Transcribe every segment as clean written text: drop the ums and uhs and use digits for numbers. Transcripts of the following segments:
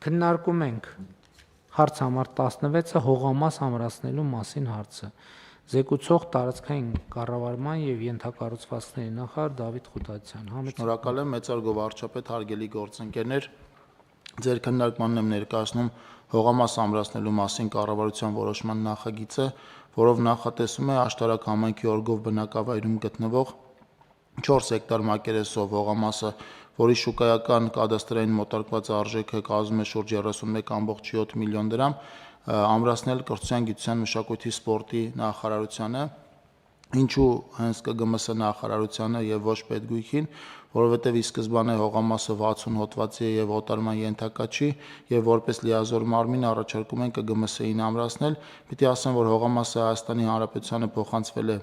Քննարկում ենք հարց համար 16-ը հողամաս ամրացնելու մասին հարցը։ Զեկուցող տարածքային կառավարման և ենթակառուցվածքների նախարար Դավիթ Խուտացյան։ Շնորհակալ եմ, մեծարգո վարչապետ, հարգելի գործընկերներ, ձեր քննարկմանն եմ ներկայացնում հողամաս ամրացնելու մասին կառավարության որոշման նախագիծը, որով նախատեսվում է աշտարակ համայնքի օրգով բնակավայրում գտնվող 4 հեկտար մակերեսով հողամասը, որի շուկայական կադաստրային մոտարկված արժեքը կազմում է շուրջ 31.7 միլիոն դրամ, ամրացնել կրթության, գիտության, մշակույթի, սպորտի նախարարությանը, ինչու հենց ԿԳՄՍ նախարարությանը եւ ոչ պետգույքին, որովհետեւ ի սկզբանե հողամասը 60 հոդվածի է եւ օտարման ենթակա չի եւ որպես լիազոր մարմին առաջարկում են ԿԳՄՍ-ին ամրացնել, պիտի ասեմ, որ հողամասը Հայաստանի Հանրապետությանը փոխանցվել է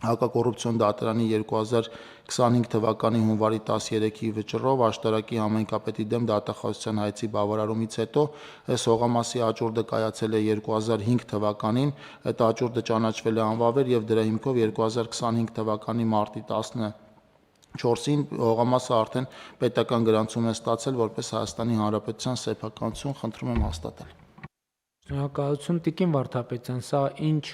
Հակակոռուպցիոն դատարանի 2025 թվականի հունվարի 13-ի վճռով աշտարակի համայնքապետի դեմ դատախազության հայցի բավարարումից հետո այս հողամասի աճուրդը կայացել է 2005 թվականին, այդ աճուրդը ճանաչվել է անվավեր եւ դրա հիմքով 2025 թվականի մարտի 14-ին հողամասը արդեն պետական գրանցում է ստացել որպես Հայաստանի Հանրապետության սեփականություն, խնդրում եմ հաստատել։ Շնորհակալություն Տիկին Վարդապետյան, սա ինչ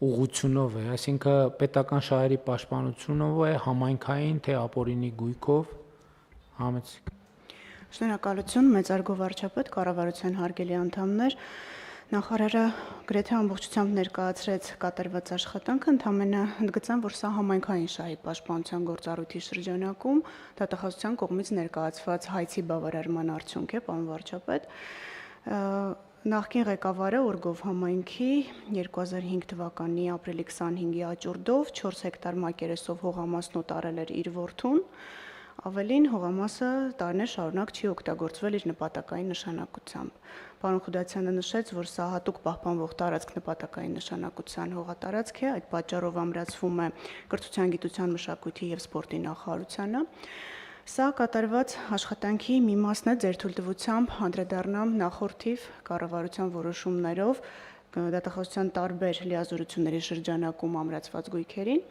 ուղղությունով է, այսինքն պետական շահերի պաշտպանությունով է, համայնքային թե ապօրինի գույքով, համեցիկ։ Շնորհակալություն, մեծարգո վարչապետ, կառավարության հարգելի անդամներ, նախարարը գրեթե ամբողջությամբ ներկայացրեց կատարված աշխատանքը, ընդամենը ընդգծեմ, որ սա համայնքային շահի պաշտպանության գործառույթի շրջանակում դատախազության կողմից ներկայացված հայցի բավարարման արդյունք է, պարոն վարչապետ։ Նախկին ղեկավարը օրգով համայնքի 2005 թվականի ապրիլի 25-ի աճուրդով 4 հեկտար մակերեսով հողամասն օտարել էր իր որդուն, ավելին հողամասը տարիներ շարունակ չի օգտագործվել իր նպատակային նշանակությամբ։ Պարոն Խուտացյանը նշեց, որ սա հատուկ պահպանվող տարածք նպատակային նշանակության հողատարածք է, այդ պատճառով ամրացվում է կրթության, գիտության, մշակույթի և սպորտի նախարարությանը։ Սա կատարված աշխատանքի մի մասն է, ձեր թույլտվությամբ անդրադառնամ նախորդիվ կառավարության որոշումներով դատախազության տարբեր լիազորությունների շրջանակում ամրացված գույքերին։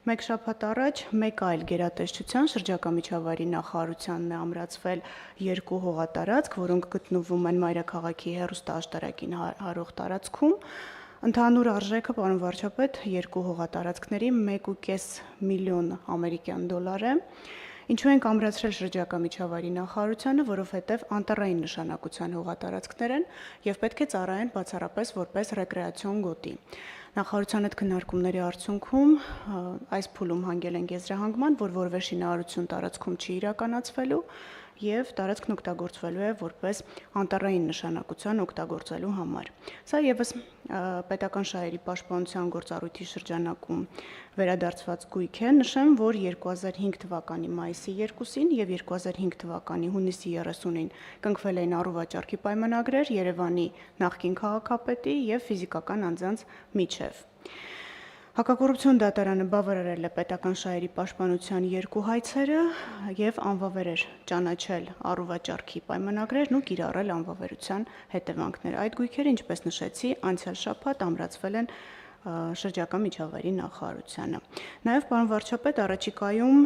Մեկ շաբաթ առաջ մեկ այլ գերատեսչության շրջակա միջավայրի նախարարությանն է ամրացվել 2 հողատարածք, որոնք գտնվում են Մայրաքաղաքի հեռուստաաշտարակին հարող տարածքում։ Ընդհանուր արժեքը, պարոն վարչապետ, 2 հողատարածքների 1.5 միլիոն ամերիկյան դոլար է։ Ինչու ենք ամրացրել շրջակա միջավայրի նախարարությանը, որովհետև անտառային նշանակության հողատարածքներ են եւ պետք է ծառայեն բացառապես որպես ռեկրեացիոն գոտի։ Նախարարության հետ քննարկումների արդյունքում այս փուլում հանգել ենք եզրահանգման, որ որևէ շինարարություն տարածքում չի իրականացվելու եւ տարածքն օգտագործվելու է որպես անտառային նշանակության օգտագործելու համար։ Սա եւս պետական շահերի պաշտպանության գործառույթի շրջանակում վերադարձված գույք է։ Նշեմ, որ 2005 թվականի մայիսի 2-ին եւ 2005 թվականի հունիսի 30-ին կնքվել էին առուվաճառքի պայմանագրեր Երևանի նախկին քաղաքապետի եւ ֆիզիկական անձանց միջև։ Հակակոռուպցիոն դատարանը բավարարել է պետական շահերի պաշտպանության 2 հայցերը եւ անվավեր էր ճանաչել առուվաճառքի պայմանագրերն ու կիրառել անվավերության հետևանքները։ Այդ գույքերը, ինչպես նշեցի, անցյալ շաբաթ ամրացվել են շրջակա միջավայրի նախարարությանը։ Նաև պարոն վարչապետ, առաջիկայում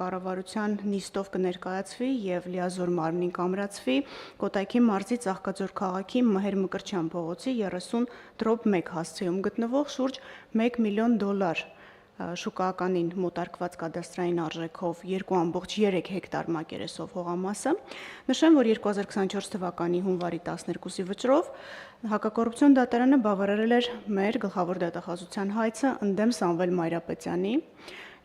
կառավարության նիստով կներկայացվի եւ լիազոր մարմնին կամրացվի Կոտայքի մարզի Ծաղկաձոր քաղաքի Մհեր Մկրտչյան փողոցի 30/1 հասցեում գտնվող շուրջ 1 միլիոն դոլար շուկայականին մոտարկված կադաստրային արժեքով 2.3 հեկտար մակերեսով հողամասը։ Նշեմ, որ 2024 թվականի հունվարի 12-ի վճռով Հակակոռուպցիոն դատարանը բավարարել էր մեր գլխավոր դատախազության հայցը ընդդեմ Սամվել Մայրապետյանի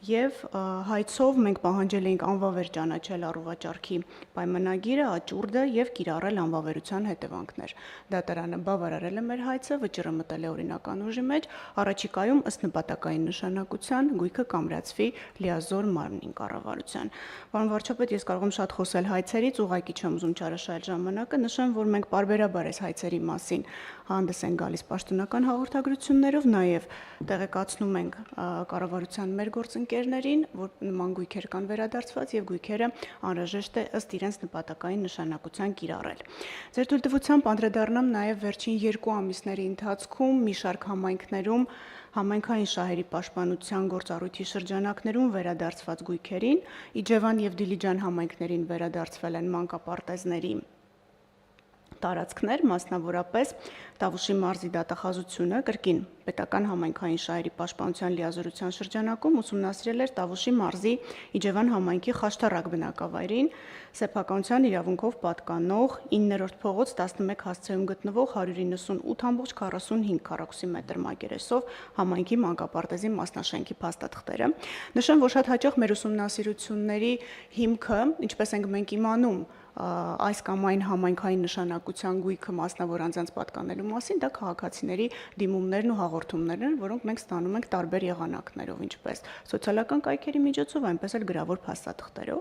եւ հայցով մենք պահանջել էինք անվավեր ճանաչել առուվաճառքի պայմանագիրը, աճուրդը եւ կիրառել անվավերության հետևանքներ։ Դատարանը բավարարել է մեր հայցը, վճիռը մտել է օրինական ուժի մեջ, առաջիկայում ըստ նպատակային նշանակության գույքը կամրացվի լիազոր մարմնին կառավարության։ Պարոն վարչապետ, ես կարող եմ շատ խոսել հայցերից, ուղղակի չեմ ուզում չարաշահել ժամանակը, նշեմ, որ մենք պարբերաբար այս հայցերի մասին հանդես են գալիս պաշտոնական հաղորդագրություններով, նաեւ տեղեկացնում ենք կառավարության մեր գործընկերներին, որ նման գույքեր կան վերադարձված եւ գույքերը անհրաժեշտ է ըստ իրենց նպատակային նշանակության կիրառել։ Ձեր թույլտվությամբ անդրադառնամ նաեւ վերջին 2 ամիսների ընթացքում մի շարք համայնքներում համայնքային շահերի պաշտպանության գործառույթի շրջանակներում վերադարձված գույքերին, Իջևան եւ Դիլիջան համայնքներին վերադարձվել են մանկապարտեզների տարածքներ, մասնավորապես Տավուշի մարզի դատախազությունը կրկին պետական համայնքային շահերի պաշտպանության լիազորության շրջանակում ուսումնասիրել էր Տավուշի մարզի Իջևան համայնքի Խաշտարակ բնակավայրին սեփականության իրավունքով պատկանող 9-րդ փողոց 11 հասցեում գտնվող 198.45 քառակուսի մետր մակերեսով համայնքի մանկապարտեզի մասնաշենքի փաստաթղթերը։ Նշեմ, որ շատ հաճախ մեր ուսումնասիրությունների հիմքը, ինչպես ենք մենք իմանում, այս կամ այն համայնքային նշանակության գույքը մասնավոր անձանց պատկանելու մասին, դա քաղաքացիների դիմումներն ու հաղորդումներն են, որոնք մենք ստանում ենք տարբեր եղանակներով, ինչպես սոցիալական կայքերի միջոցով, այնպես էլ գրավոր փաստաթղթերով։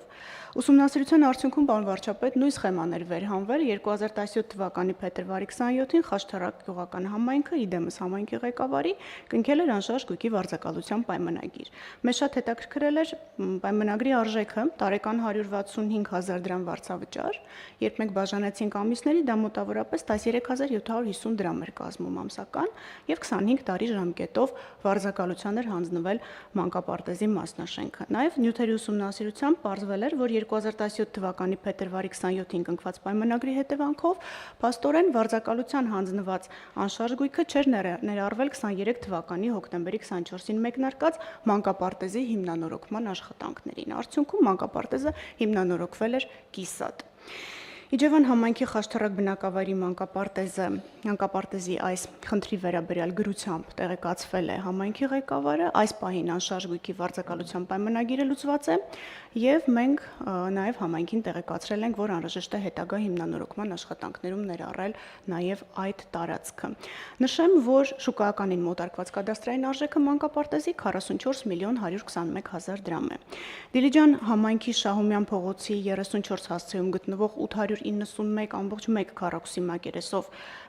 Ուսումնասիրության արդյունքում պարոն վարչապետ նույն սխեման էր վերհանվել 2017 թվականի փետրվարի 27-ին Խաշտարակ գյուղական համայնքը իդեմս համայնքի ղեկավարի կնքել էր անշարժ գույքի վարձակալության պայմանագիր։ Մեզ շատ հետաքրքրել էր պայմանագրի արժեքը տարեկան 165.000 դրամ վարձավճար, երբ մենք բաժանեցինք ամիսների, դա մոտավորապես 13750 դրամ էր կազմում ամսական եւ 25 տարի ժամկետով վարձակալության էր հանձնվել մանկապարտեզի մասնաշենքը։ Նաեւ նյութերի ուսումնասիրությամբ պարզվել էր, որ 2017 թվականի փետրվարի 27-ին կնքված պայմանագրի հետևանքով փաստորեն վարձակալության հանձնված անշարժ գույքը չէր ներառվել 23 թվականի հոկտեմբերի 24-ին մեկնարկած մանկապարտեզի հիմնանորոգման աշխատանքներին։ Արդյունքում մանկապարտեզը հիմնանորոգվել էր կիսատ։ Իջևան համայնքի Խաշտարակ բնակավայրի մանկապարտեզի այս խնդրի վերաբերյալ գրությամբ տեղեկացվել է համայնքի ղեկավարը, այս պահին անշարժ գույքի վարձակալության պայմանագիրը լուծված է եւ մենք նաեւ համայնքին տեղեկացրել ենք, որ անհրաժեշտ է հետագա հիմնանորոգման աշխատանքներում ներառել նաեւ այդ տարածքը։ Նշեմ, որ շուկայականին մոտարկված կադաստրային արժեքը մանկապարտեզի 44 միլիոն 121 հազար դրամ է։ Դիլիջան համայնքի Շահումյան փողոցի 34 հասցեում գտնվող 891.1 քառակուսի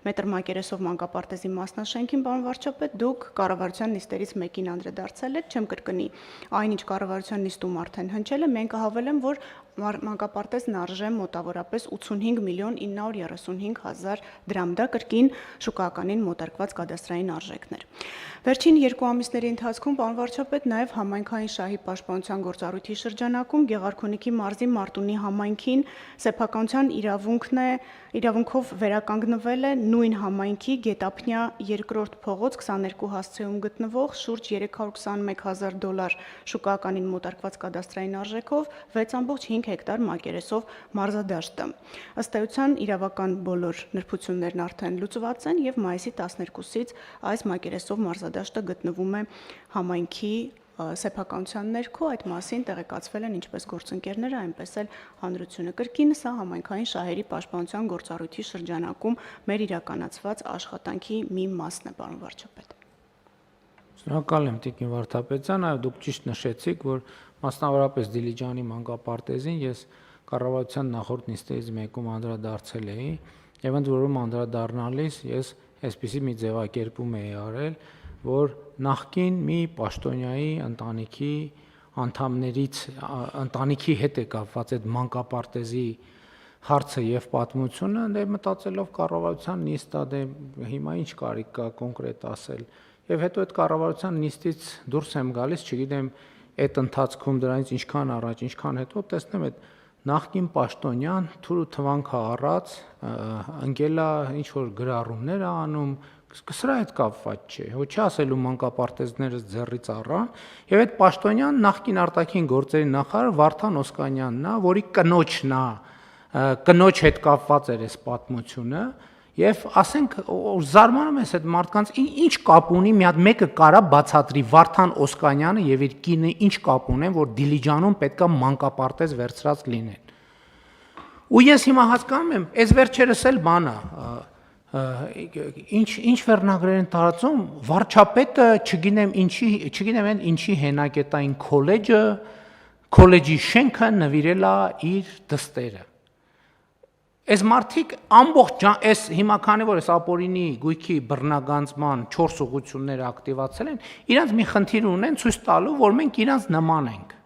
մետր մակերեսով մանկապարտեզի մասնաշենքին, պարոն վարչապետ, դուք կառավարության նիստերից մեկին անդրադարձել եք, չեմ կրկնի այնինչ կառավարության նիստում արդեն հնչել է, մենք կհավելեմ, որ մանկապարտեզն արժե մոտավորապես 85 միլիոն 935 հազար դրամ, դա կրկին շուկայականին մոտարկված կադաստրային արժեքներ։ Վերջին 2 ամիսների ընթացքում, պարոն վարչապետ, նաև համայնքային շահի պաշտպանության գործառույթի շրջանակում Գեղարքունիքի մարզի Մարտունի համայնքին սեփականության իրավունքով վերականգնվել է նույն համայնքի Գետափնյա 2-րդ փողոց 22 հասցեում գտնվող շուրջ $321,000 շուկայականին մոտարկված կադաստրային արժեքով 6.5 հեկտար մակերեսով մարզադաշտը։ Ըստ էության իրավական բոլոր նրբություններն արդեն լուծված են եւ մայիսի 12-ից այս մակերեսով մարզադաշտը գտնվում է համայնքի սեփականության ներքո, այդ մասին տեղեկացվել են ինչպես գործընկերները, այնպես էլ հանրությունը։ Կրկին սա համայնքային շահերի պաշտպանության գործառույթի շրջանակում մեր իրականացված աշխատանքի մի մասն է, պարոն վարչապետ։ Շնորհակալ եմ Տիկին Վարդապետյան, այո, դուք ճիշտ նշեցիք, որ մասնավորապես Դիլիջանի մանկապարտեզին ես կառավարության նախորդ նիստերից մեկում անդրադարձել էի, եւ ընդ որում անդրադառնալիս ես այսպիսի մի ձևակերպում էի արել, որ նախկին մի պաշտոնյայի ընտանիքի հետ է կապված այդ մանկապարտեզի հարցը եւ պատմությունը, դե մտածելով կառավարության նիստա, դե հիմա ինչ կարիք կա կոնկրետ ասել։ Եվ հետո այդ կառավարության նիստից դուրս եմ գալիս, չգիտեմ, այդ ընթացքում դրանից ինչքան առաջ, ինչքան հետո տեսնեմ այդ նախկին պաշտոնյան թուրու թվանքը առած ընկելա ինչ որ գրառումներ է անում, սրա հետ կապված չէ, ոչ ասելու մանկապարտեզները ձեռից առան, եւ այդ պաշտոնյան նախկին արտաքին գործերի նախարար Վարդան Օսկանյանն է, որի կնոջն է, կնոջ հետ կապված էր այս պատմությունը, եւ ասենք զարմանում ես այդ մարդկանց ինչ կապ ունի, մի հատ մեկը կարա բացատրի Վարդան Օսկանյանը եւ իր կինը ինչ կապ ունեն, որ Դիլիջանում պետքա մանկապարտեզ վերցրած լինեն։ Ու ես հիմա հասկանում եմ, այս վերջերս էլ բան է, ինչ վերնագրեր են տարածում, վարչապետը, չգիտեմ ինչի հենակետային քոլեջի շենքը նվիրել է իր դստերը։ Այս մարդիկ ամբողջ այս հիմա քանի որ այս ապօրինի գույքի բռնագանձման 4 ուղղությունները ակտիվացել են, իրանք մի խնդիր ունեն ցույց տալու, որ մենք իրանք նման ենք։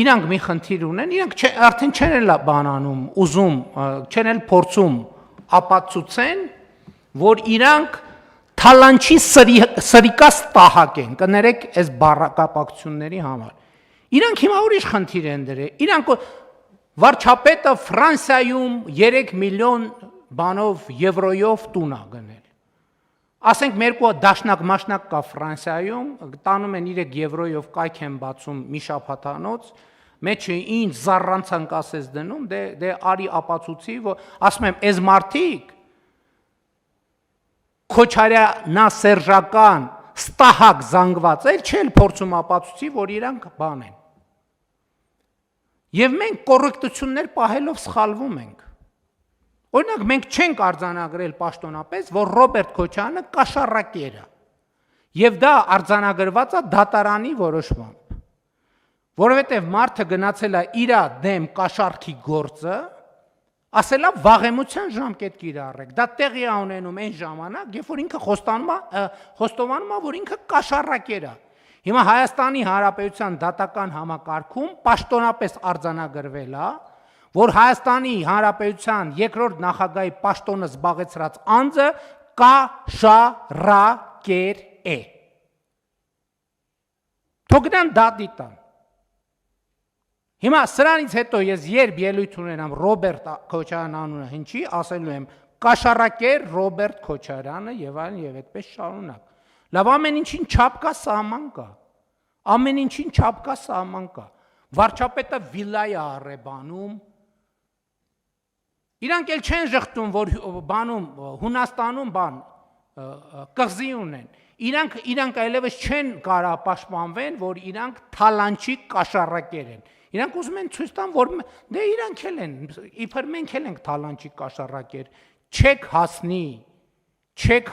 Իրանք մի խնդիր ունեն, իրանք արդեն չեն էլ բանանում, ուզում, չեն էլ փորձում ապացուցեն, որ իրանք թալանչի սրիկաս տահակ են, կներեք այս բառակապակցությունների համար։ Իրանք հիմա ուրիշ խնդիր են դրել, իրանք վարչապետը Ֆրանսիայում 3 միլիոն բանով եվրոյով տուն է գնել։ Ասենք մերկու դաշնակ մաշնակ կա Ֆրանսիայում, տանում են 3 եվրոյով կայք են բացում մի շաբաթանոց, մեջը ինչ զառանցանք ասես դնում, դե արի ապացուցի, որ ասում եմ, այս մարդիկ Քոչարյանա սերժական ստահակ զանգված էլ չել փորձում ապացուցի, որ իրանք բան են։ Եվ մենք կոռեկտություններ պահելով սխալվում ենք։ Օրինակ մենք չենք արձանագրել պաշտոնապես, որ Ռոբերտ Քոչարյանը կաշառակեր է։ Եվ դա արձանագրված է դատարանի որոշմամբ։ Որովհետև մարդը գնացել է իր դեմ կաշառքի գործը, ասել է վաղեմության ժամկետ կիրառեք։ Դա տեղի է ունենում այն ժամանակ, երբ որ ինքը խոստովանում է, որ ինքը կաշառակեր է։ Հիմա Հայաստանի Հանրապետության դատական համակարգում պաշտոնապես արձանագրվել է, որ Հայաստանի Հանրապետության երկրորդ նախագահի պաշտոնը զբաղեցրած անձը կաշառակեր է։ Թողնան դատի տան։ Հիմա սրանից հետո ես երբ ելույթ ունենամ Ռոբերտ Քոչարյան անունը հնչի, ասելու եմ կաշառակեր Ռոբերտ Քոչարյանը եւ այլն եւ այդպես շարունակ։ Լավ, ամեն ինչին չափ կա, սահման կա։ Ամեն ինչին չափ կա, սահման կա։ Վարչապետը վիլա է առեբանում։ Իրանք էլ չեն ժխտում, որ բանում Հունաստանում բան կղզի ունեն։ Իրանք այլևս չեն կարա պաշտպանվեն, որ իրանք թալանչի կաշառակեր են։ Իրանք ուզում են ցույց տան, որ դե իրանք էլ են, իբր մենք էլ ենք թալանչի կաշառակեր, չեք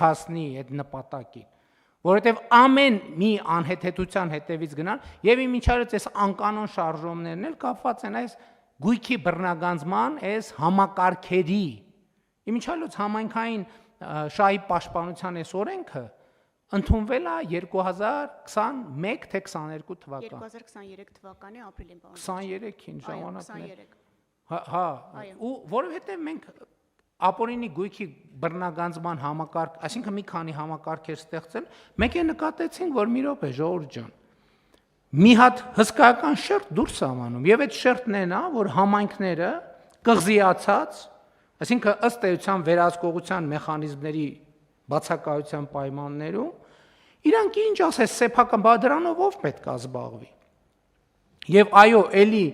հասնի այդ նպատակին, որովհետև ամեն մի անհեթեթության հետևից գնան, եւ իմիջիայլոց այս անկանոն շարժումներն էլ կապված են այս գույքի բռնագանձման, այս համակարգերի, իմիջիայլոց համայնքային շահի պաշտպանության այս օրենքը ընդունվել է 2021 թե 22 թվական։ 2023 թվականի ապրիլին բան։ 23-ին ժամանակն է։ 23։ Հա, ու որովհետև մենք ապօրինի գույքի բռնագանձման համակարգ, այսինքն մի քանի համակարգեր ստեղծել, մենք է նկատեցինք, որ մի րոպե ժողովուրդ ջան, մի հատ հսկայական շերտ դուրս ամանում, եւ այդ շերտն են, որ համայնքները կղզիացած, այսինքն ըստ էության վերահսկողության մեխանիզմների բացակայության պայմաններում, իրանք ինչ ասես սեփական բادرանով ով պետք է զբաղվի։ Եվ այո, էլի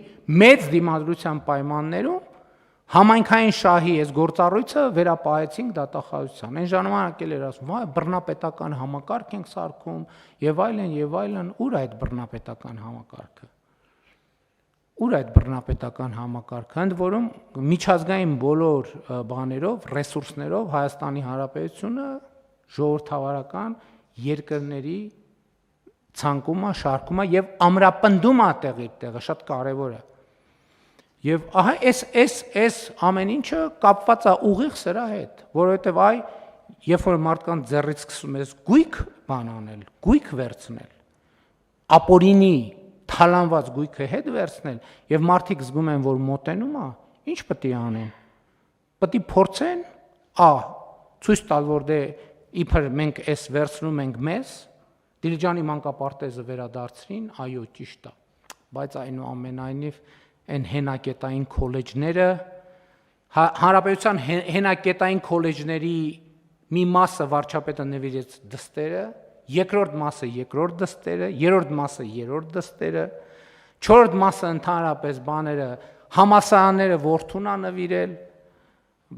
մեծ դիմադրության պայմաններում համայնքային շահի այս գործառույթը վերապահեցինք դատախազության։ Այն ժամանակ էլ էր ասում, վայ, բռնապետական համակարգ ենք սարքում եւ այլն, ուր այդ բռնապետական համակարգը։ Ուր այդ բռնապետական համակարգը, ընդ որում միջազգային բոլոր բաներով, ռեսուրսներով Հայաստանի Հանրապետությունը ժողովրդավարական երկրների ցանկում է, շարքում է եւ ամրապնդում է տեղը, շատ կարեւոր է։ Եվ ահա այս ամեն ինչը կապված է ուղիղ սրա հետ, որովհետեւ երբ որ մարդկանց ձեռից սկսում ես գույք բան անել, գույք վերցնել, ապօրինի թալանված գույքը հետ վերցնել եւ մարդիկ զգում են, որ մոտենում է, ինչ պետք է անեն։ Պետք է փորձեն, ցույց տալ, որ դե իբր մենք էս վերցնում ենք մեզ, Դիլիջանի մանկապարտեզը վերադարձրին, այո, ճիշտ է, բայց այնուամենայնիվ այն հենակետային քոլեջները, հանրապետության հենակետային քոլեջների մի մասը վարչապետը նվիրեց դստերը, երկրորդ մասը երկրորդ դստերը, երրորդ մասը երրորդ դստերը, չորրորդ մասը ընդհանրապես բաները, համալսարանները որդուն է նվիրել,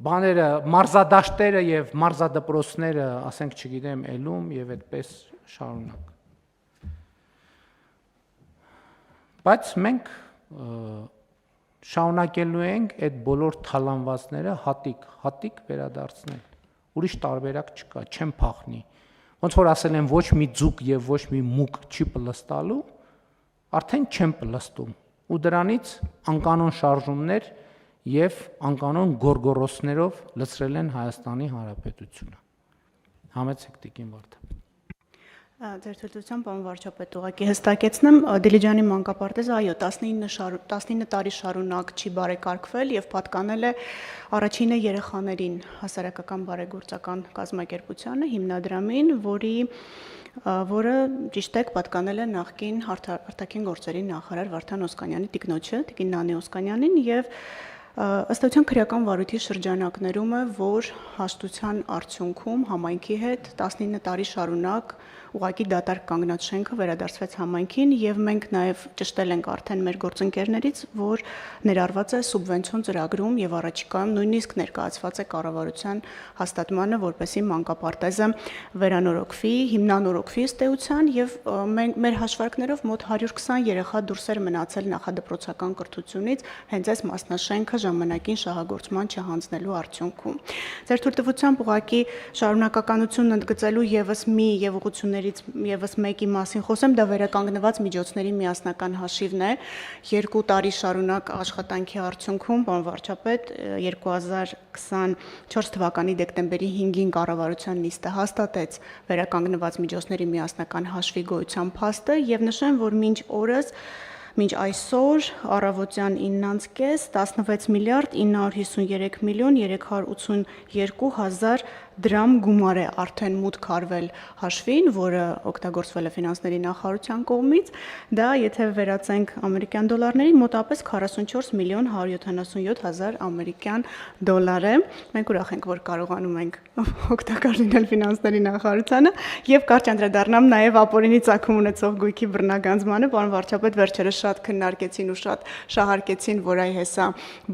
բաները, մարզադաշտերը եւ մարզադպրոցները, ասենք, չգիտեմ, ելում եւ այդպես շարունակ։ Բայց մենք շարունակելու ենք այդ բոլոր թալանվածները հատիկ վերադարձնել։ Ուրիշ տարբերակ չկա, չեմ փախնի։ Ոնց որ ասել են, ոչ մի ձուկ եւ ոչ մի մուկ չի պլստալու, արդեն չեմ պլստում։ Ու դրանից անկանոն շարժումներ եւ անկանոն գորգորոսներով լցրել են Հայաստանի Հանրապետությունը։ Համեցեք տիկին Վարդան։ Ձեր թույլտվությամբ, պարոն վարչապետ, ուղղակի հստակեցնեմ, Դիլիջանի մանկապարտեզը, այո, 19 տարի շարունակ չի բարեկարգվել եւ պատկանել է առաջինը երեխաներին հասարակական բարեգործական կազմակերպությանը, հիմնադրամին, որը ճիշտ է պատկանել է նախկին արտաքին գործերի նախարար Վարդան Օսկանյանի տիկնոջը, տիկին Նանե Օսկանյանին եւ Ըստ էության քրեական վարույթի շրջանակներում է, որ հաշտության արդյունքում համայնքի հետ 19 տարի շարունակ ուղղակի դատարկ կանգնած շենքը վերադարձվեց համայնքին եւ մենք նաեւ ճշտել ենք արդեն մեր գործընկերներից, որ ներառված է սուբվենցիոն ծրագրում եւ առաջիկայում նույնիսկ ներկայացված է կառավարության հաստատմանը, որպեսզի մանկապարտեզը վերանորոգվի, հիմնանորոգվի ըստ էության եւ մեր հաշվարկներով մոտ 120 երեխա դուրս էր մնացել նախադպրոցական կրթությունից հենց այս մասնաշենքը ժամանակին շահագործման չհանձնելու արդյունքում։ Ձեր թույլտվությամբ ուղղակի շարունակականություն ընդգծելու եւս մի եւ ուղղությունների եւս մեկի մասին խոսեմ, դա վերականգնված միջոցների միասնական հաշիվն է 2 տարի շարունակ աշխատանքի արդյունքում, պարոն վարչապետ, 2024 թվականի դեկտեմբերի 5-ին կառավարության նիստը հաստատեց վերականգնված միջոցների միասնական հաշվի գոյության փաստը եւ նշեմ, որ մինչ այսօր առավոտյան 9:30 16 միլիարդ 953 միլիոն 382 հազար դրամ գումար է արդեն մուտք արվել հաշվին, որը օգտագործվել է ֆինանսների նախարարության կողմից, դա եթե վերածենք ամերիկյան դոլարների մոտավորապես 44 միլիոն 177 հազար ամերիկյան դոլար է։ Մենք ուրախ ենք, որ կարողանում ենք օգտակար լինել ֆինանսների նախարարությանը եւ կարճ անդրադառնամ նաեւ ապօրինի ծագում ունեցող գույքի բռնագանձմանը, պարոն վարչապետ, վերջերս շատ քննարկեցին ու շատ շահարկեցին, որ այ հեսա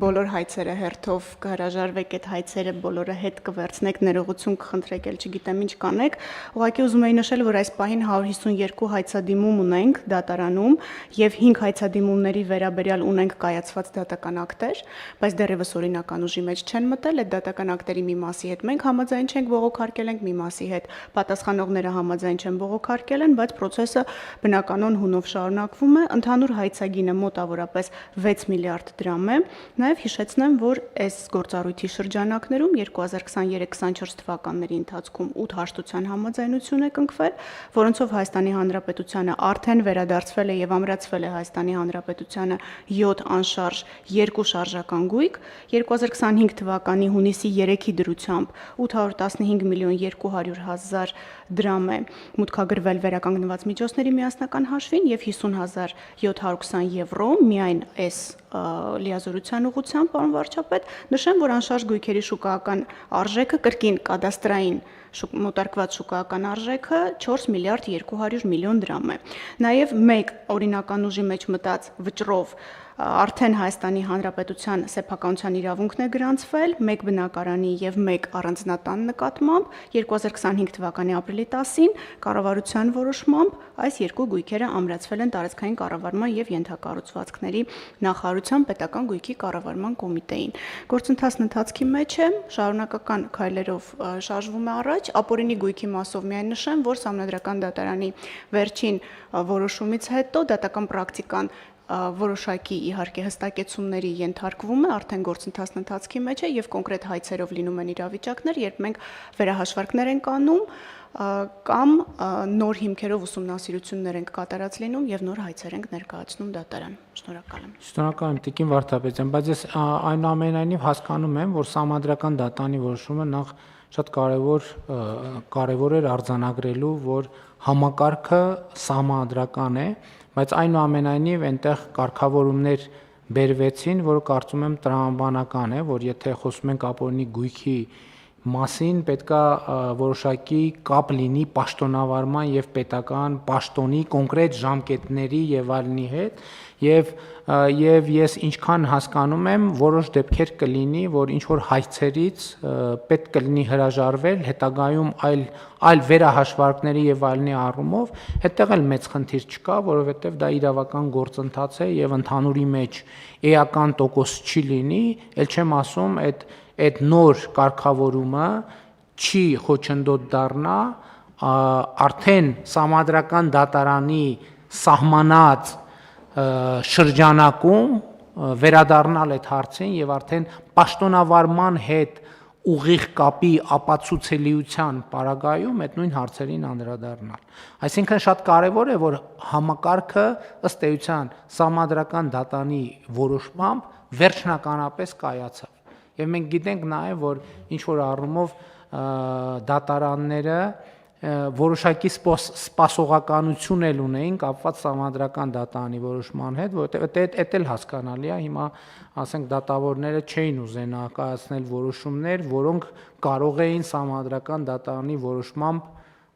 բոլոր հայցերը հերթով կհրաժարվեք այդ հայցերը բոլորը հետ կվերցնեք ներողություն կխնդրեք, ել չգիտեմ ինչ կանեք, ուղղակի ուզում եի նշել, որ այս պահին 152 հայցադիմում ունենք դատարանում եւ 5 հայցադիմումների վերաբերյալ ունենք կայացված դատական ակտեր, բայց դեռևս օրինական ուժի մեջ չեն մտել, այդ դատական ակտերի մի մասի հետ մենք համաձայն չենք բողոքարկել ենք, մի մասի հետ պատասխանողները համաձայն չեն բողոքարկել են, բայց process-ը բնականon հունով շարունակվում է, ընդհանուր հայցագինը մոտավորապես 6 միլիարդ դրամ է, նաեւ հիշեցնեմ, որ այս գործառույթի շրջանակներում 2023-24 թվականների ընթացքում 8 հաշտության համաձայնություն է կնքվել, որոնցով Հայաստանի Հանրապետությանը արդեն վերադարձվել է եւ ամրացվել է Հայաստանի Հանրապետությանը 7 անշարժ 2 շարժական գույք, 2025 թվականի հունիսի 3-ի դրությամբ 815 միլիոն 200 հազար դրամ է մուտքագրվել վերականգնված միջոցների միասնական հաշվին եւ 50.720 եվրո միայն այս լիազորության ուղղությամբ, պարոն վարչապետ, նշեմ, որ անշարժ գույքերի շուկայական արժեքը կրկին կադաստրային մոտարկված շուկայական արժեքը 4 միլիարդ 200 միլիոն դրամ է։ Նաև մեկ օրինական ուժի մեջ մտած վճռով արդեն Հայաստանի Հանրապետության սեփականության իրավունքն է գրանցվել մեկ բնակարանի եւ մեկ առանձնատան նկատմամբ 2025 թվականի ապրիլի 10-ին կառավարության որոշմամբ այս երկու գույքերը ամրացվել են տարածքային կառավարման եւ ենթակառուցվածքների նախարարության պետական գույքի կառավարման կոմիտեին։ Գործընթացն ընթացքի մեջ է, շարունակական քայլերով շարժվում է առաջ, ապօրինի գույքի մասով միայն նշեմ, որ Սահմանադրական դատարանի վերջին որոշումից հետո դատական պրակտիկան որոշակի իհարկե հստակեցումների ենթարկվում է, արդեն գործընթացն ընթացքի մեջ է եւ կոնկրետ հայցերով լինում են իրավիճակներ, երբ մենք վերահաշվարկներ ենք անում կամ նոր հիմքերով ուսումնասիրություններ ենք կատարած լինում եւ նոր հայցեր ենք ներկայացնում դատարան։ Շնորհակալ եմ։ Շնորհակալ եմ Տիկին Վարդապետյան, բայց ես այնուամենայնիվ հասկանում եմ, որ Սահմանադրական դատարանի որոշումը նախ շատ կարևոր էր արձանագրելու, որ համակարգը սահմանադրական է, բայց այնուամենայնիվ այնտեղ կարգավորումներ բերվեցին, որը կարծում եմ տրամաբանական է, որ եթե խոսում ենք ապօրինի գույքի մասին, պետքա որոշակի կապ լինի պաշտոնավարման եւ պետական պաշտոնի կոնկրետ ժամկետների եւ այլնի հետ եւ ես ինչքան հասկանում եմ, որոշ դեպքեր կլինի, որ ինչ որ հայցերից պետք կլինի հրաժարվել, հետագայում այլ վերահաշվարկների եւ այլնի առումով, այդտեղ էլ մեծ խնդիր չկա, որովհետեւ դա իրավական գործընթաց է եւ ընդհանուրի մեջ էական տոկոս չի լինի, ել չեմ ասում այդ նոր կարգավորումը չի խոչընդոտ դառնա արդեն Սահմանադրական դատարանի սահմանած շրջանակում վերադառնալ այդ հարցին եւ արդեն պաշտոնավարման հետ ուղիղ կապի ապացուցելիության պարագայում այդ նույն հարցերին անդրադառնալ։ Այսինքն շատ կարևոր է, որ համակարգը ըստ էության Սահմանադրական դատարանի որոշմամբ վերջնականապես կայացավ։ Եվ մենք գիտենք նաև, որ ինչ որ առումով դատարանները որոշակի սպասողականություն էլ ունեին կապված Սահմանադրական դատարանի որոշման հետ, որովհետև դա էլ հասկանալի է, հիմա ասենք դատավորները չէին ուզենա կայացնել որոշումներ, որոնք կարող էին Սահմանադրական դատարանի որոշմամբ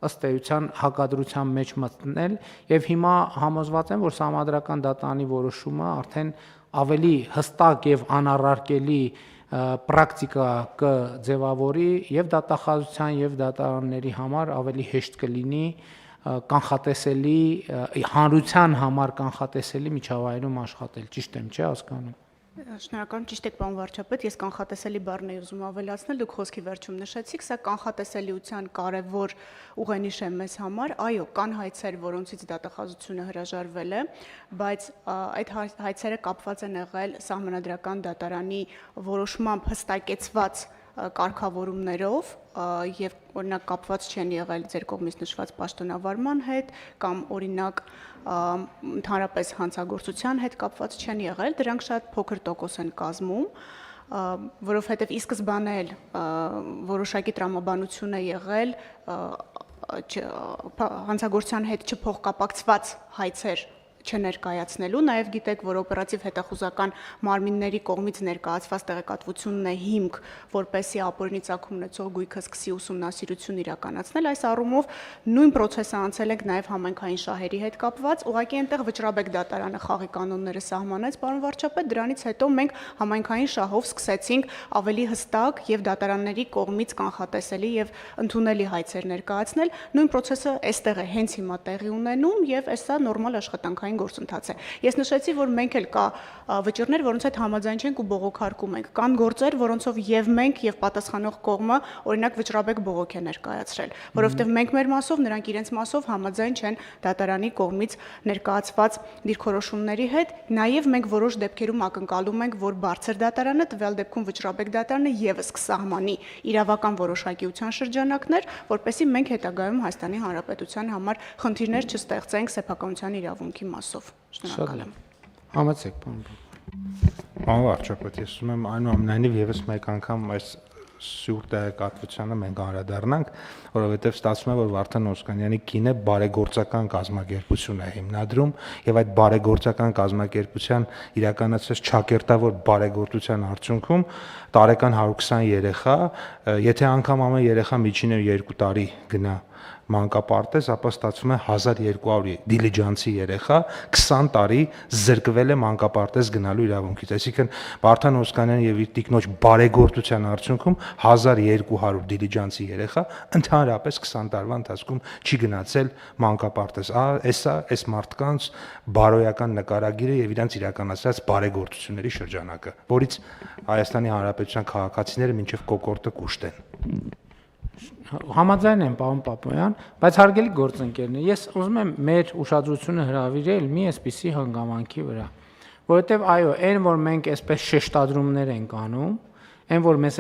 ըստ էության հակադրության մեջ մտնել, եւ հիմա համոզված եմ, որ Սահմանադրական դատարանի որոշումը արդեն ավելի հստակ եւ անառարկելի պրակտիկա կձևավորի եւ դատախազության եւ դատարանների համար ավելի հեշտ կլինի կանխատեսելի հանրության համար կանխատեսելի միջավայրում աշխատել, ճիշտ եմ, չէ՞ հասկանում։ Շնորհակալություն, ճիշտ եք, պարոն վարչապետ, ես կանխատեսելի բառն էի ուզում ավելացնել, դուք խոսքի վերջում նշեցիք, սա կանխատեսելիության կարևոր ուղենիշ է մեզ համար, այո, կան հայցեր, որոնցից դատախազությունը հրաժարվել է, բայց այդ հայցերը կապված են եղել Սահմանադրական դատարանի որոշմամբ հստակեցված կարգավորումներով եւ օրինակ կապված չեն եղել ձեր կողմից նշված պաշտոնավարման հետ կամ օրինակ ընդհանրապես հանցագործության հետ կապված չեն եղել, դրանք շատ փոքր տոկոս են կազմում, որովհետեւ ի սկզբանե էլ որոշակի տրամաբանություն է եղել հանցագործության հետ չփոխկապակցված հայցեր չներկայացնելու, նաև գիտեք, որ օպերատիվ հետախուզական մարմինների կողմից ներկայացված տեղեկատվությունն է հիմք, որպեսզի ապօրինի ծագում ունեցող գույքը սկսի ուսումնասիրություն իրականացնել, այս առումով նույն process-ը անցել ենք նաև համայնքային շահերի հետ կապված, ուղղակի այնտեղ Վճռաբեկ դատարանը խաղի կանոնները սահմանեց, պարոն վարչապետ, դրանից հետո մենք համայնքային շահով սկսեցինք ավելի հստակ եւ դատարանների կողմից կանխատեսելի եւ ընդունելի հայցեր ներկայացնել, նույն process-ը այստեղ է հենց հիմա տեղի ունենում եւ այսա նորմալ աշխատանքային գործընթաց է։ Ես նշեցի, որ մենք էլ կա վճիռներ, որոնց հետ համաձայն չենք ու բողոքարկում ենք։ Կան գործեր, որոնցով եւ մենք եւ պատասխանող կողմը, օրինակ Վճռաբեկ բողոք է ներկայացրել, որովհետեւ մենք մեր մասով, նրանք իրենց մասով համաձայն չեն դատարանի կողմից ներկայացված դիրքորոշումների հետ։ Նաեւ մենք որոշ դեպքերում ակնկալում ենք, որ բարձր դատարանը, տվյալ դեպքում Վճռաբեկ դատարանը եւս կսահմանի իրավական որոշակիության շրջանակներ, որպեսզի մենք հետագայում Հայաստանի Հանրապետության համար խնդիրներ չստեղծենք սեփականության իրավունքի մասով։ Շնորհակալ եմ։ Համեցեք, պարոն։ Պարոն վարչապետ, ես ուզում եմ այնուամենայնիվ եւս մեկ անգամ այս սուր տեղեկատվությանը մենք անդրադառնանք, որովհետև ստացվում է, որ Վարդան Օսկանյանի կինը բարեգործական կազմակերպություն է հիմնադրում եւ այդ բարեգործական կազմակերպության իրականացած ճակերտավոր բարեգործության արդյունքում տարեկան 120 երեխա, եթե անգամ ամեն երեխա միջինը 2 տարի գնա մանկապարտեզ, ապա ստացվում է 1200 դիլիջանցի երեխա 20 տարի զրկվել է մանկապարտեզ գնալու իրավունքից։ Այսինքն Վարդան Օսկանյանի եւ իր տիկնոջ բարեգործության արդյունքում 1200 դիլիջանցի երեխա ընդհանրապես 20 տարվա ընթացքում չի գնացել մանկապարտեզ։ Այս մարդկանց բարոյական նկարագիրը եւ իրանց իրականացած բարեգործությունների շրջանակը, որից Հայաստանի Հանրապետության քաղաքացիները մինչեւ կոկորտը կուշտ են։ Համաձայն եմ, պարոն Պապոյան, բայց հարգելի գործընկերներ, ես ուզում եմ մեր ուշադրությունը հրավիրել մի այսպիսի հանգամանքի վրա, որովհետև այո, այն որ մենք այսպես շեշտադրումներ ենք անում, այն որ մեզ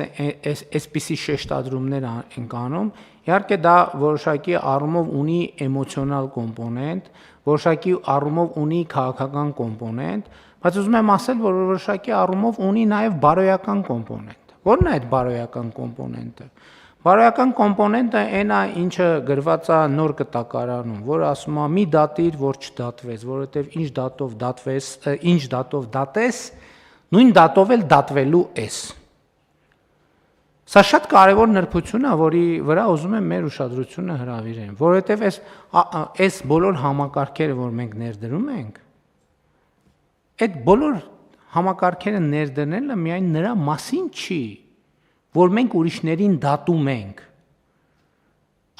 այսպիսի շեշտադրումներ ենք անում, իհարկե դա որոշակի առումով ունի էմոցիոնալ կոմպոնենտ, որոշակի առումով ունի քաղաքական կոմպոնենտ, բայց ուզում եմ ասել, որ որոշակի առումով ունի նաև բարոյական կոմպոնենտ։ Ո՞րն է այդ բարոյական կոմպոնենտը։ Բարոյական կոմպոնենտը այն է, ինչը գրված է նոր կտակարանում, որը ասում է՝ մի դատիր, որ չդատվես, որովհետև ինչ դատով դատես, նույն դատով էլ դատվելու ես։ Սա շատ կարևոր նրբություն է, որի վրա ուզում եմ մեր ուշադրությունը հրավիրեմ, որովհետև այս բոլոր համակարգերը, որ մենք ներդրում ենք, այդ բոլոր համակարգերը ներդնելը միայն նրա մասին չի, որ մենք ուրիշներին դատում ենք,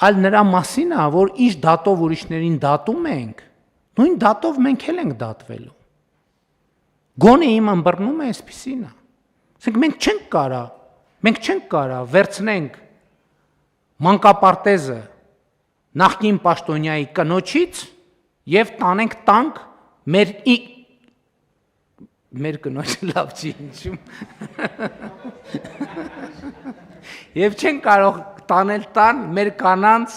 այլ նրա մասին է, որ ինչ դատով ուրիշներին դատում ենք, նույն դատով մենք էլ ենք դատվելու։ Գոնե իմ ըմբռնումը այսպիսին է։ Ասենք մենք չենք կարա վերցնենք մանկապարտեզը նախկին պաշտոնյայի կնոջից եւ տանենք տանք մեր կնոջը լավ չի ինչու։ Եվ չեն կարող տանել տան մեր կանանց,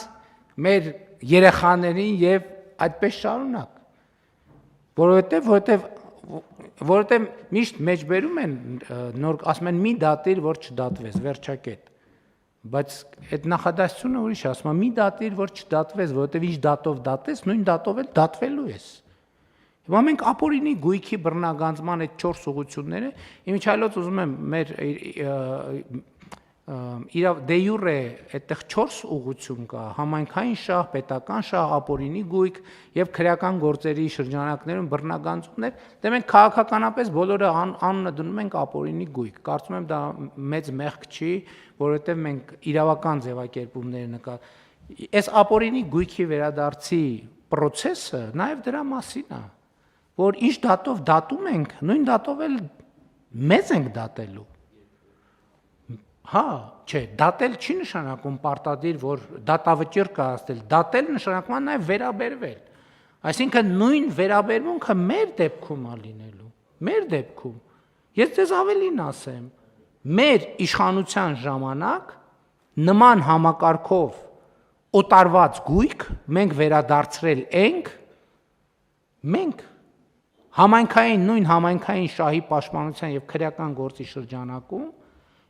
մեր երեխաներին եւ այդպես շարունակ։ Որովհետեւ միշտ մեջբերում են նոր ասում են մի դատիր, որ չդատվես, վերջակետ։ Բայց այդ նախադասությունը ուրիշ է, ասում է՝ մի դատիր, որ չդատվես, որովհետև ինչ դատով դատես, նույն դատով էլ դատվելու ես։ Հիմա մենք ապօրինի գույքի բռնագանձման այդ 4 ուղղությունները, իմիջիայլոց ուզում եմ մեր դե յուրե այդտեղ 4 ուղղություն կա՝ համայնքային շահ, պետական շահ, ապօրինի գույք եւ քրեական գործերի շրջանակներում բռնագանձումներ, դե մենք քաղաքականապես բոլորը անունը դնում ենք ապօրինի գույք։ Կարծում եմ դա մեծ մեղք չի, որովհետեւ մենք իրավական ձևակերպումներ այս ապօրինի գույքի վերադարձի process-ը նաեւ դրա մասին է, որ ինչ դատով դատում ենք, նույն դատով էլ մեծ ենք դատելու։ Հա, չէ, դատել չի նշանակում պարտադիր, որ դատավճիռ կայացնել, դատել նշանակում է նաև վերաբերվել։ Այսինքն նույն վերաբերմունքը մեր դեպքում է լինելու, մեր դեպքում։ Ես ձեզ ավելին ասեմ, մեր իշխանության ժամանակ նման համակարգով օտարված գույք մենք վերադարձրել ենք նույն համայնքային շահի պաշտպանության եւ քրեական գործի շրջանակում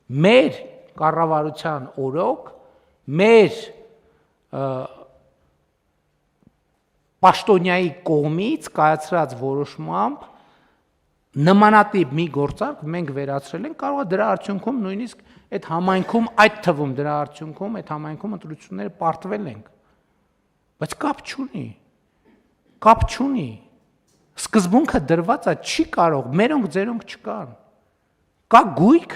մեր կառավարության օրոք, մեր պաշտոնյայի կողմից կայացրած որոշմամբ նմանատիպ մի գործարք մենք վերացրել ենք, կարող է դրա արդյունքում նույնիսկ այդ համայնքում, այդ թվում դրա արդյունքում այդ համայնքում ընտրությունները պարտվել ենք։ Բայց կապ չունի։ Սկզբունքը դրված է, չի կարող, մերոնք ձերոնք չկան։ Կա գույք,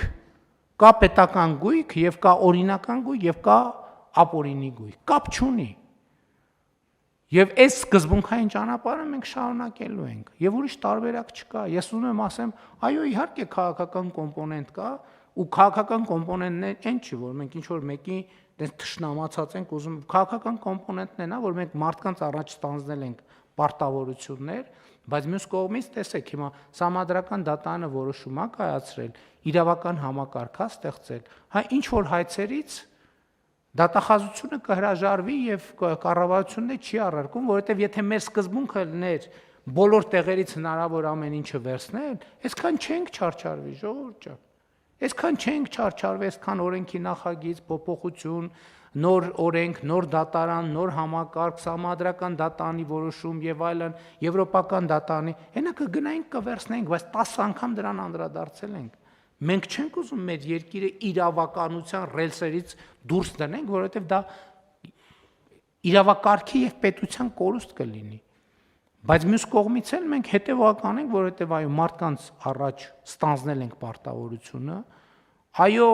կա պետական գույք եւ կա օրինական գույք եւ կա ապօրինի գույք, կապ չունի։ Եվ այս սկզբունքային ճանապարհը մենք շարունակելու ենք եւ ուրիշ տարբերակ չկա։ Ես ուզում եմ ասեմ, այո, իհարկե քաղաքական կոմպոնենտ կա ու քաղաքական կոմպոնենտն այն չի, որ մենք ինչ որ մեկի դες թշնամացած ենք ուզում, քաղաքական կոմպոնենտն է նա, որ մենք մարդկանց առաջ ստանձնել ենք պարտավորություններ, բայց մյուս կողմից տեսեք հիմա համադրական դատարանը որոշում է կայացրել, իրավական համակարգ է ստեղծել, հա ինչ որ հայցերից դատախազությունը կհրաժարվի եւ կառավարությունն չի առարկում, որովհետեւ եթե մեր սկզբունքը լիներ բոլոր տեղերից հնարավոր ամեն ինչը վերցնել, այսքան չենք չարչարվի, ժողովուրդ ջան։ Այսքան չենք չարչարվի, այսքան օրենքի նախագիծ, փոփոխություն, նոր օրենք, նոր դատարան, նոր համակարգ, համադրական դատարանի որոշում եւ այլն, եվրոպական դատարանի, հենա կգնայինք կվերցնենք, բայց 10 անգամ դրան անդրադարձել ենք։ Մենք չենք ուզում մեր երկիրը իրավականության ռելսերից դուրս դնենք, որովհետև դա իրավակարգի եւ պետության կորուստ կլինի։ Բայց մյուս կողմից էլ մենք հետևական ենք, որովհետև այո մարդկանց առաջ ստանձնել ենք պարտավորությունը, այո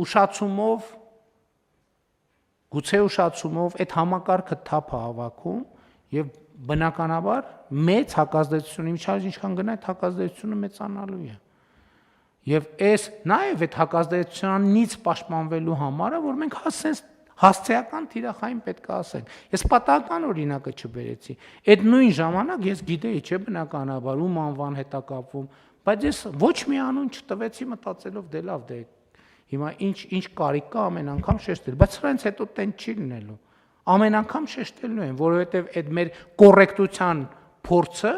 ուշացումով, գուցե ուշացումով այդ համակարգը թափ է հավաքում եւ բնականաբար մեծ հակազդեցություն իմիջիայլոց ինչքան գնա այդ հակազդեցությունը մեծանալու է։ Եվ այս նաև այդ հակազդեցությունից պաշտպանվելու համար է, որ մենք հասցեական թիրախային պետք է ասենք։ Ես պատահական օրինակը չբերեցի։ Այդ նույն ժամանակ ես գիտեի, չէ, բնականաբար ում անվան հետ է կապվում, բայց ես ոչ մի անուն չտվեցի մտածելով դե լավ, դե հիմա ինչ կարիք կա ամեն անգամ շեշտել, բայց սրանից հետո տեն չի լինելու։ Ամեն անգամ շեշտելու են, որովհետև այդ մեր կոռեկտության փորձը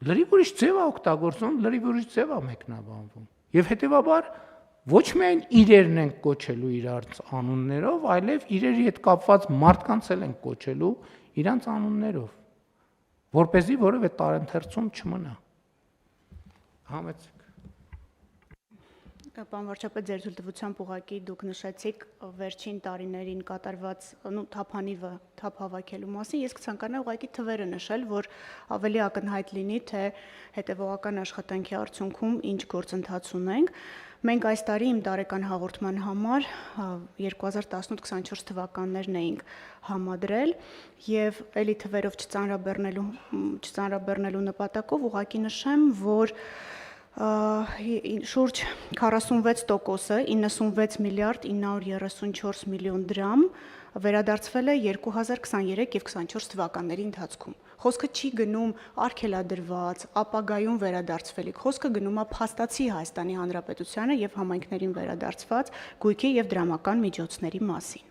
լրիվ ուրիշ ձև է օգտագործվում, լրիվ ուրիշ ձև է մեկնաբանվում։ Եվ հետևաբար ոչ միայն իրերն ենք կոչելու իրար անուններով, այլև իրերի հետ կապված մարդկանց էլ ենք կոչելու իրանց անուններով, որպեսզի որևէ տարընթերցում չմնա։ Համեցեք։ Պարոն վարչապետ, ձեր թույլտվությամբ ուղղակի դուք նշեցիք վերջին տարիներին կատարված թափ հավաքելու մասին, ես կցանկանայի ուղղակի թվերը նշել, որ ավելի ակնհայտ լինի, թե հետևողական աշխատանքի արդյունքում ինչ գործընթաց ունենք։ Մենք այս տարի իմ տարեկան հաղորդման համար 2018-24 թվականներն էինք համադրել եւ էլի թվերով չծանրաբեռնելու նպատակով ուղղակի նշեմ, որ շուրջ 46%-ը 96 միլիարդ 934 միլիոն դրամ վերադարձվել է 2023 եւ 2024 թվականների ընթացքում։ Խոսքը չի գնում արգելադրված, ապագայում վերադարձվելիք, խոսքը գնում է փաստացի Հայաստանի Հանրապետությանը եւ համայնքներին վերադարձված գույքի եւ դրամական միջոցների մասին։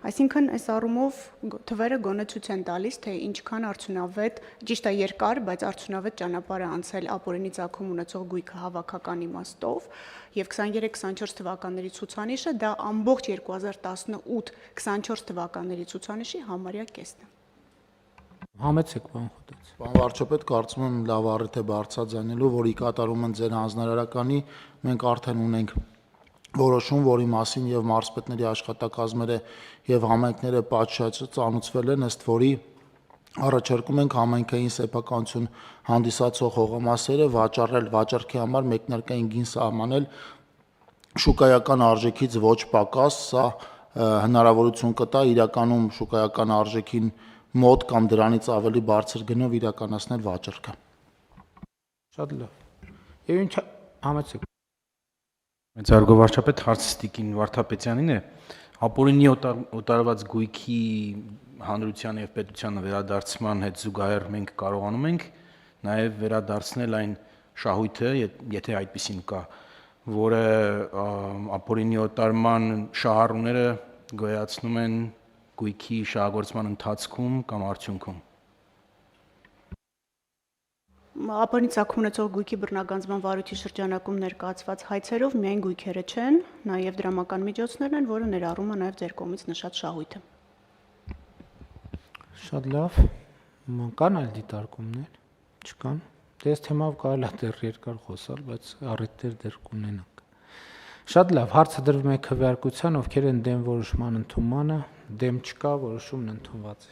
Այսինքն այս առումով թվերը գոնե ցույց են տալիս, թե ինչքան արդյունավետ, ճիշտ է երկար, բայց արդյունավետ ճանապարհ է անցել ապօրինի ծագում ունեցող գույքը հավաքական իմաստով, եւ 23-24 թվականների ցուցանիշը դա ամբողջ 2018-24 թվականների ցուցանիշի համարյա կեսն է։ Համեցեք բան խոտեց։ Պարոն վարչապետ, կարծում եմ լավ առիթ է բարձրաձայնելու, որի կատարում են ձեր հանձնարարականի, մենք արդեն ունենք որոշում, որի մասին եւ մարզպետների աշխատակազմերը եւ համայնքները պատշաճ ծանուցվել են, ըստ որի առաջարկում ենք համայնքային սեփականություն հանդիսացող հողամասերը վաճառել վաճառքի համար մեկնարկային գին սահմանել շուկայական արժեքից ոչ պակաս, սա հնարավորություն կտա իրականում շուկայական արժեքին մոտ կամ դրանից ավելի բարձր գնով իրականացնել վաճառքը։ Շատ լավ։ Եվ ինչ համեցեք։ Մեծարգո վարչապետ, հարցը Տիկին Վարդապետյանին է։ Ապօրինի օտարված գույքի հանրության եւ պետության վերադարձման հետ զուգահեռ մենք կարողանում ենք նաեւ վերադարձնել այն շահույթը, եթե այդպեսին կա, որը ապօրինի օտարման շահառուները գոյացնում են գույքի շահագործման ընթացքում կամ արդյունքում։ Ապօրինի ծագում ունեցող գույքի բռնագանձման վարույթի շրջանակում ներկայացված հայցերով միայն գույքերը չեն, նաև դրամական միջոցներն են, որը ներառում է նաև ձեր կողմից նշած շահույթը։ Շատ լավ։ Կան այլ դիտարկումներ։ Չկան։ Դե այս թեմայով կարելի է դեռ երկար խոսալ, բայց առիթներ դեռ կունենանք։ Շատ լավ, հարցը դրվում է քվեարկության, ովքեր են դեմ որոշման ընդունմանը, դեմ չկա, որոշումն ընդունված է։